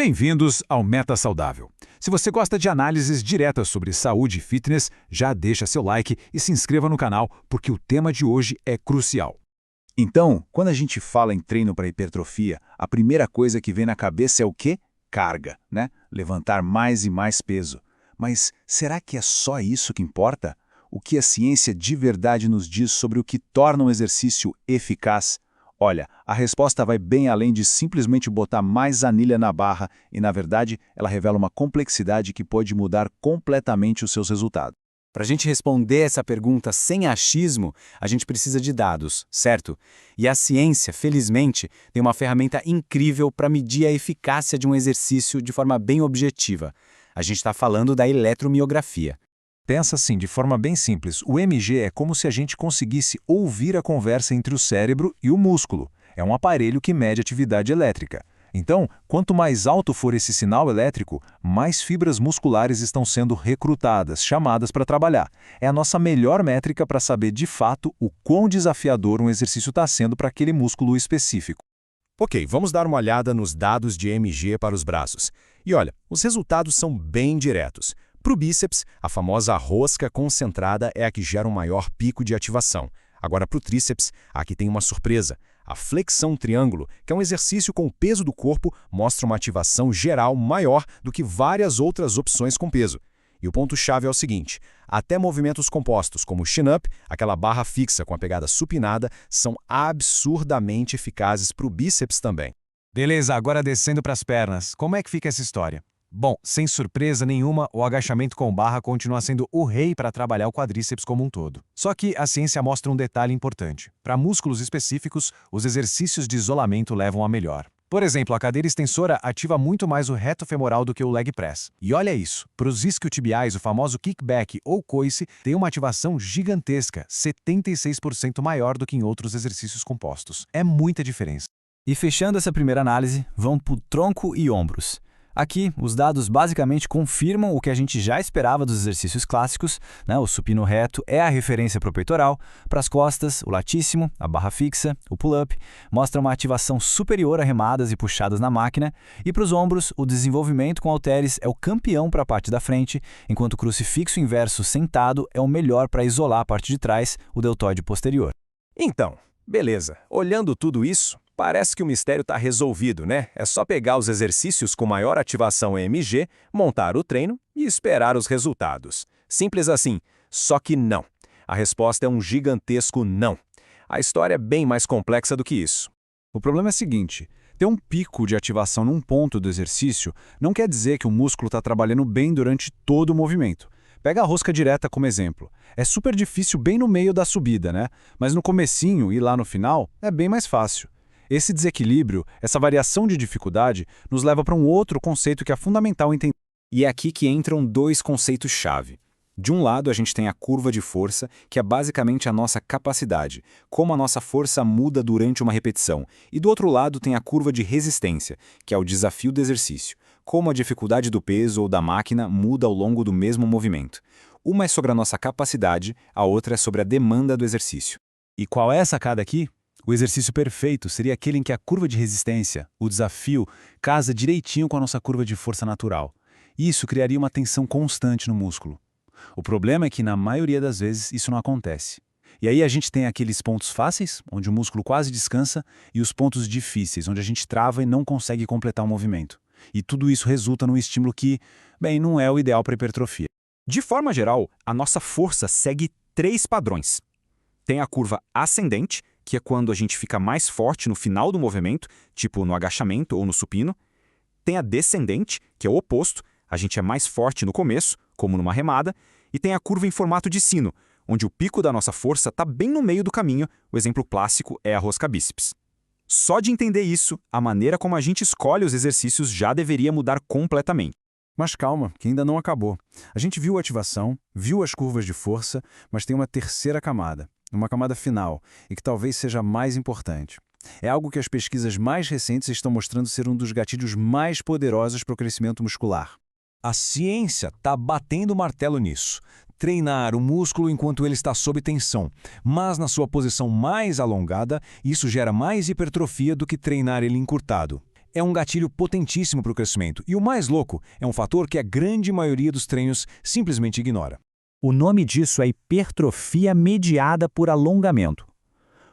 Bem-vindos ao Meta Saudável. Se você gosta de análises diretas sobre saúde e fitness, já deixa seu like e se inscreva no canal, porque o tema de hoje é crucial. Então, quando a gente fala em treino para hipertrofia, a primeira coisa que vem na cabeça é o quê? Carga, né? Levantar mais e mais peso. Mas será que é só isso que importa? O que a ciência de verdade nos diz sobre o que torna um exercício eficaz? Olha, a resposta vai bem além de simplesmente botar mais anilha na barra e, na verdade, ela revela uma complexidade que pode mudar completamente os seus resultados. Para a gente responder essa pergunta sem achismo, a gente precisa de dados, certo? E a ciência, felizmente, tem uma ferramenta incrível para medir a eficácia de um exercício de forma bem objetiva. A gente está falando da eletromiografia. Pensa assim, de forma bem simples, o EMG é como se a gente conseguisse ouvir a conversa entre o cérebro e o músculo. É um aparelho que mede atividade elétrica. Então, quanto mais alto for esse sinal elétrico, mais fibras musculares estão sendo recrutadas, chamadas para trabalhar. É a nossa melhor métrica para saber de fato o quão desafiador um exercício está sendo para aquele músculo específico. Ok, vamos dar uma olhada nos dados de EMG para os braços. E olha, os resultados são bem diretos. Para o bíceps, a famosa rosca concentrada é a que gera um maior pico de ativação. Agora, para o tríceps, aqui tem uma surpresa. A flexão triângulo, que é um exercício com o peso do corpo, mostra uma ativação geral maior do que várias outras opções com peso. E o ponto-chave é o seguinte: até movimentos compostos, como o chin-up, aquela barra fixa com a pegada supinada, são absurdamente eficazes para o bíceps também. Beleza, agora descendo para as pernas. Como é que fica essa história? Bom, sem surpresa nenhuma, o agachamento com barra continua sendo o rei para trabalhar o quadríceps como um todo. Só que a ciência mostra um detalhe importante. Para músculos específicos, os exercícios de isolamento levam a melhor. Por exemplo, a cadeira extensora ativa muito mais o reto femoral do que o leg press. E olha isso, para os isquiotibiais, o famoso kickback ou coice tem uma ativação gigantesca, 76% maior do que em outros exercícios compostos. É muita diferença. E fechando essa primeira análise, vamos para o tronco e ombros. Aqui, os dados basicamente confirmam o que a gente já esperava dos exercícios clássicos, né? O supino reto é a referência para o peitoral, para as costas, o latíssimo, a barra fixa, o pull-up, mostra uma ativação superior a remadas e puxadas na máquina, e para os ombros, o desenvolvimento com halteres é o campeão para a parte da frente, enquanto o crucifixo inverso sentado é o melhor para isolar a parte de trás, o deltoide posterior. Então, beleza, olhando tudo isso, parece que o mistério está resolvido, né? É só pegar os exercícios com maior ativação EMG, montar o treino e esperar os resultados. Simples assim, só que não. A resposta é um gigantesco não. A história é bem mais complexa do que isso. O problema é o seguinte: ter um pico de ativação num ponto do exercício não quer dizer que o músculo está trabalhando bem durante todo o movimento. Pega a rosca direta como exemplo. É super difícil bem no meio da subida, né? Mas no comecinho e lá no final é bem mais fácil. Esse desequilíbrio, essa variação de dificuldade, nos leva para um outro conceito que é fundamental entender. E é aqui que entram dois conceitos-chave. De um lado, a gente tem a curva de força, que é basicamente a nossa capacidade, como a nossa força muda durante uma repetição. E do outro lado tem a curva de resistência, que é o desafio do exercício, como a dificuldade do peso ou da máquina muda ao longo do mesmo movimento. Uma é sobre a nossa capacidade, a outra é sobre a demanda do exercício. E qual é a sacada aqui? O exercício perfeito seria aquele em que a curva de resistência, o desafio, casa direitinho com a nossa curva de força natural. Isso criaria uma tensão constante no músculo. O problema é que, na maioria das vezes, isso não acontece. E aí a gente tem aqueles pontos fáceis, onde o músculo quase descansa, e os pontos difíceis, onde a gente trava e não consegue completar o movimento. E tudo isso resulta num estímulo que, bem, não é o ideal para hipertrofia. De forma geral, a nossa força segue 3 padrões. Tem a curva ascendente, que é quando a gente fica mais forte no final do movimento, tipo no agachamento ou no supino. Tem a descendente, que é o oposto, a gente é mais forte no começo, como numa remada. E tem a curva em formato de sino, onde o pico da nossa força está bem no meio do caminho. O exemplo clássico é a rosca bíceps. Só de entender isso, a maneira como a gente escolhe os exercícios já deveria mudar completamente. Mas calma, que ainda não acabou. A gente viu a ativação, viu as curvas de força, mas tem uma terceira camada. Uma camada final, e que talvez seja a mais importante. É algo que as pesquisas mais recentes estão mostrando ser um dos gatilhos mais poderosos para o crescimento muscular. A ciência está batendo o martelo nisso. Treinar o músculo enquanto ele está sob tensão, mas na sua posição mais alongada, isso gera mais hipertrofia do que treinar ele encurtado. é um gatilho potentíssimo para o crescimento. E o mais louco, é um fator que a grande maioria dos treinos simplesmente ignora. O nome disso é hipertrofia mediada por alongamento.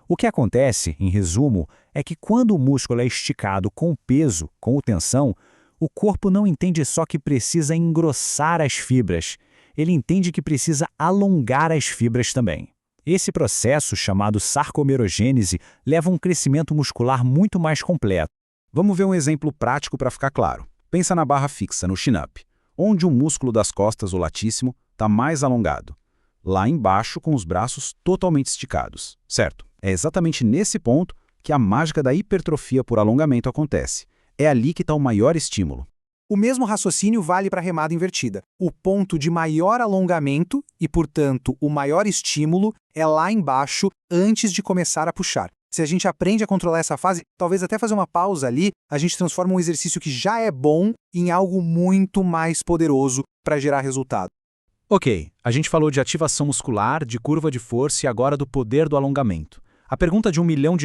O que acontece, em resumo, é que quando o músculo é esticado com peso, com tensão, o corpo não entende só que precisa engrossar as fibras, ele entende que precisa alongar as fibras também. Esse processo, chamado sarcomerogênese, leva a um crescimento muscular muito mais completo. Vamos ver um exemplo prático para ficar claro. Pensa na barra fixa, no chin-up, onde o músculo das costas, o latíssimo, está mais alongado. Lá embaixo, com os braços totalmente esticados, certo? É exatamente nesse ponto que a mágica da hipertrofia por alongamento acontece. É ali que está o maior estímulo. O mesmo raciocínio vale para a remada invertida. O ponto de maior alongamento e, portanto, o maior estímulo é lá embaixo antes de começar a puxar. Se a gente aprende a controlar essa fase, talvez até fazer uma pausa ali, a gente transforma um exercício que já é bom em algo muito mais poderoso para gerar resultado. Ok, a gente falou de ativação muscular, de curva de força e agora do poder do alongamento. A pergunta de $1 milhão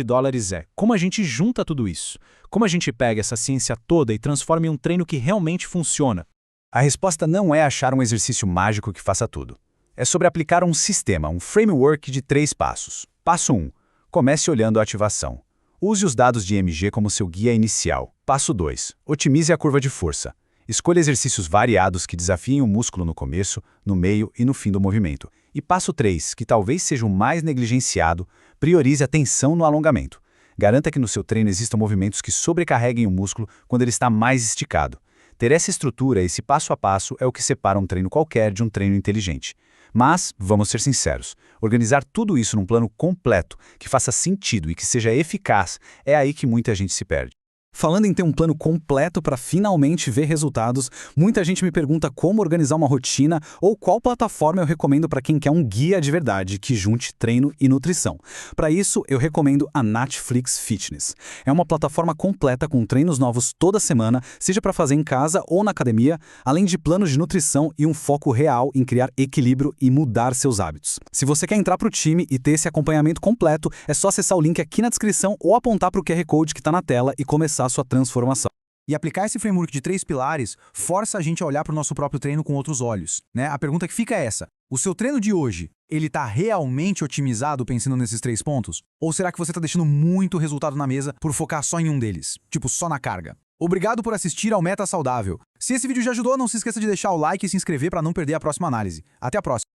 é, como a gente junta tudo isso? Como a gente pega essa ciência toda e transforma em um treino que realmente funciona? A resposta não é achar um exercício mágico que faça tudo. É sobre aplicar um sistema, um framework de 3 passos. Passo 1. Comece olhando a ativação. Use os dados de EMG como seu guia inicial. Passo 2. Otimize a curva de força. Escolha exercícios variados que desafiem o músculo no começo, no meio e no fim do movimento. E passo 3, que talvez seja o mais negligenciado, priorize a tensão no alongamento. Garanta que no seu treino existam movimentos que sobrecarreguem o músculo quando ele está mais esticado. Ter essa estrutura, esse passo a passo, é o que separa um treino qualquer de um treino inteligente. Mas, vamos ser sinceros, organizar tudo isso num plano completo, que faça sentido e que seja eficaz, é aí que muita gente se perde. Falando em ter um plano completo para finalmente ver resultados, muita gente me pergunta como organizar uma rotina ou qual plataforma eu recomendo para quem quer um guia de verdade que junte treino e nutrição. Para isso, eu recomendo a Netflix Fitness. É uma plataforma completa com treinos novos toda semana, seja para fazer em casa ou na academia, além de planos de nutrição e um foco real em criar equilíbrio e mudar seus hábitos. Se você quer entrar para o time e ter esse acompanhamento completo, é só acessar o link aqui na descrição ou apontar para o QR Code que está na tela e começar a sua transformação. E aplicar esse framework de 3 pilares força a gente a olhar para o nosso próprio treino com outros olhos, né? A pergunta que fica é essa: o seu treino de hoje, ele está realmente otimizado pensando nesses 3 pontos? Ou será que você está deixando muito resultado na mesa por focar só em um deles? Tipo, só na carga? Obrigado por assistir ao Meta Saudável. Se esse vídeo já ajudou, não se esqueça de deixar o like e se inscrever para não perder a próxima análise. Até a próxima!